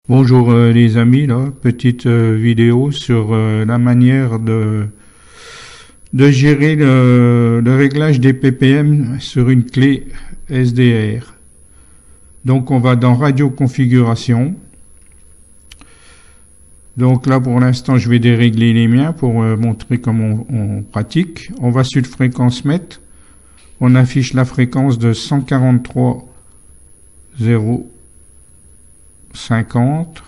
Bonjour les amis, là, petite vidéo sur la manière de gérer le réglage des ppm sur une clé SDR. Donc on va dans Radio Configuration. Donc là pour l'instant je vais dérégler les miens pour montrer comment on pratique. On va sur fréquence mètre. On affiche la fréquence de 143,050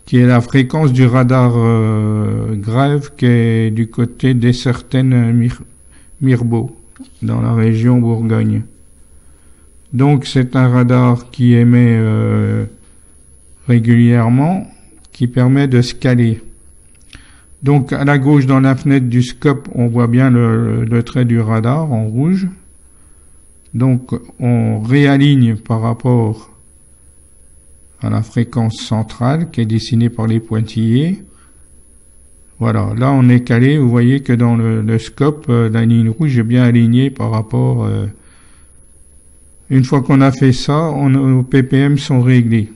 qui est la fréquence du radar Grève qui est du côté des certaines Mirbeau dans la région Bourgogne. Donc c'est un radar qui émet régulièrement, qui permet de scaler. Donc à la gauche dans la fenêtre du scope, on voit bien le trait du radar en rouge. Donc on réaligne par rapport à la fréquence centrale qui est dessinée par les pointillés. Voilà, là on est calé, vous voyez que dans le scope, la ligne rouge est bien alignée par rapport... une fois qu'on a fait ça, nos ppm sont réglés.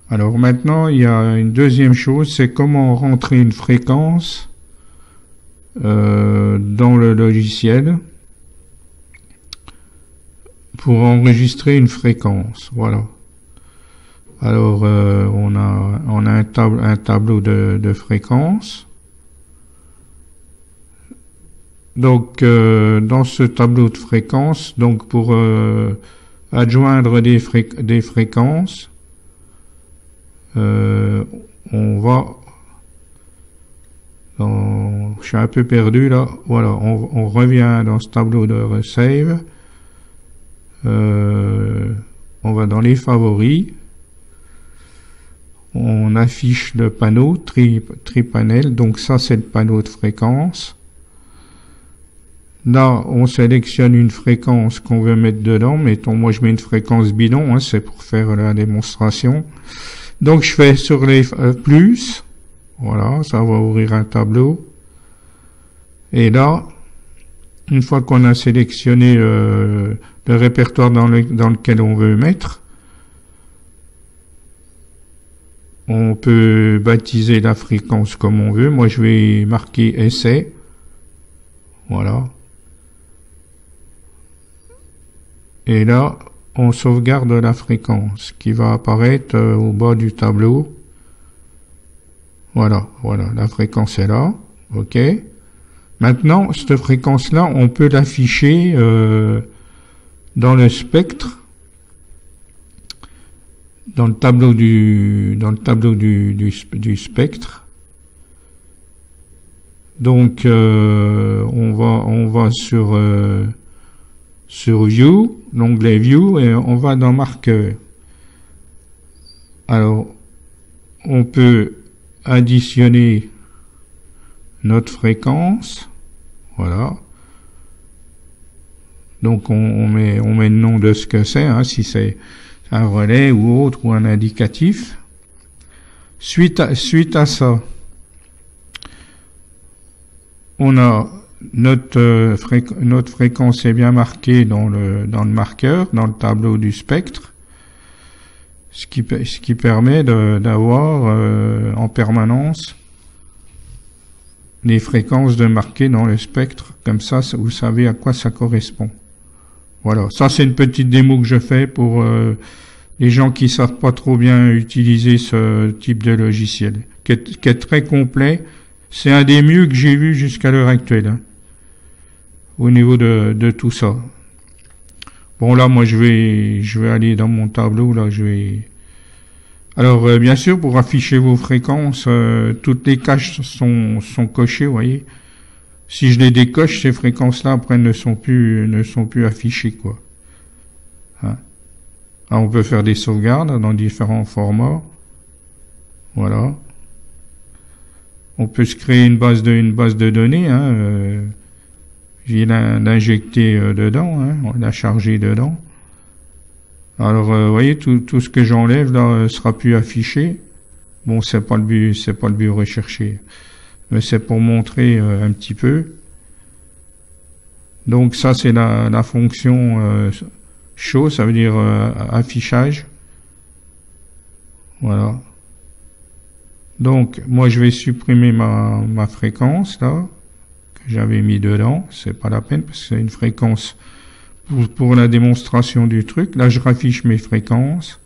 Alors maintenant, il y a une deuxième chose, c'est comment rentrer une fréquence dans le logiciel pour enregistrer une fréquence. Voilà. Alors, on a un tableau de fréquences. Donc, dans ce tableau de fréquences, donc pour adjoindre des fréquences, on va je suis un peu perdu là. Voilà, on revient dans ce tableau de save. On va dans les favoris. On affiche le panneau tri-panel. Donc ça, c'est le panneau de fréquence. Là, on sélectionne une fréquence qu'on veut mettre dedans. Mettons, moi, je mets une fréquence bidon, hein, c'est pour faire la démonstration. Donc, je fais sur les plus. Voilà, ça va ouvrir un tableau. Et là, une fois qu'on a sélectionné le répertoire dans lequel on veut mettre, on peut baptiser la fréquence comme on veut. Moi, je vais marquer essai. Voilà. Et là, on sauvegarde la fréquence qui va apparaître au bas du tableau. Voilà, la fréquence est là. OK. Maintenant, cette fréquence-là, on peut l'afficher dans le spectre, dans le tableau du spectre. Donc, on va sur View, l'onglet View, et on va dans Marqueur. Alors, on peut additionner notre fréquence. Voilà. Donc, on met le nom de ce que c'est, hein, si c'est un relais ou autre, ou un indicatif. Suite à ça, on a notre fréquence est bien marquée dans le marqueur, dans le tableau du spectre, ce qui permet d'avoir en permanence les fréquences de marquer dans le spectre. Comme ça, vous savez à quoi ça correspond. Voilà, ça c'est une petite démo que je fais pour les gens qui savent pas trop bien utiliser ce type de logiciel, qui est très complet. C'est un des mieux que j'ai vu jusqu'à l'heure actuelle, hein, au niveau de tout ça. Bon là, moi je vais aller dans mon tableau là. Alors bien sûr, pour afficher vos fréquences, toutes les caches sont cochées, vous voyez. Si je les décoche, ces fréquences-là après ne sont plus affichées, quoi. Hein. Alors, on peut faire des sauvegardes dans différents formats. Voilà. On peut se créer une base de données, hein. J'ai l'injecter dedans, hein, on l'a chargé dedans. Alors, vous voyez, tout ce que j'enlève là sera plus affiché. Bon, c'est pas le but recherché, mais c'est pour montrer un petit peu. Donc ça, c'est la fonction Show, ça veut dire affichage. Voilà. Donc, moi, je vais supprimer ma fréquence, là, que j'avais mis dedans. C'est pas la peine, parce que c'est une fréquence pour la démonstration du truc. Là, je raffiche mes fréquences.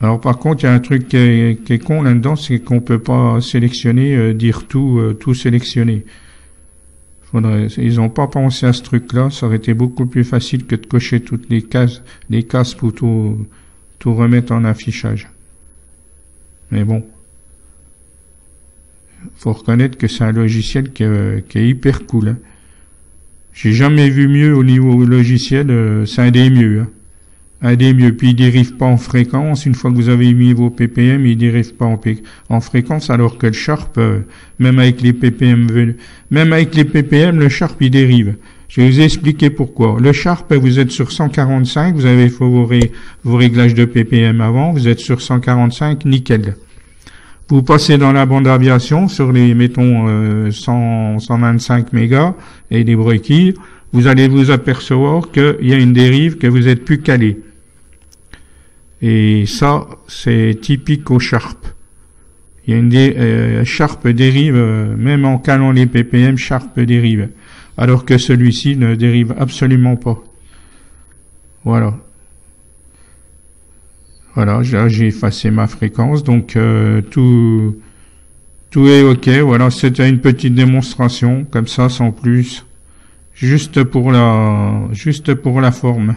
Alors, par contre, il y a un truc qui est con là-dedans, c'est qu'on peut pas sélectionner, dire tout sélectionner. Ils n'ont pas pensé à ce truc-là. Ça aurait été beaucoup plus facile que de cocher toutes les cases pour tout remettre en affichage. Mais bon, faut reconnaître que c'est un logiciel qui est hyper cool. Hein. J'ai jamais vu mieux au niveau logiciel, c'est un des mieux. Hein. Un des mieux. Puis il dérive pas en fréquence. Une fois que vous avez mis vos ppm, il dérive pas en fréquence, alors que le Sharp, même avec les ppm, le Sharp il dérive. Je vais vous expliquer pourquoi. Le Sharp, vous êtes sur 145, vous avez fait vos réglages de ppm avant, vous êtes sur 145, nickel. Vous passez dans la bande aviation sur les, mettons, 125 mégas et les breakers, vous allez vous apercevoir qu'il y a une dérive, que vous êtes plus calé. Et ça, c'est typique au Sharp. Il y a Sharp dérive, même en calant les ppm, Sharp dérive. Alors que celui-ci ne dérive absolument pas. Voilà. Voilà, j'ai effacé ma fréquence, donc tout est OK. Voilà, c'était une petite démonstration, comme ça, sans plus. Juste pour la forme.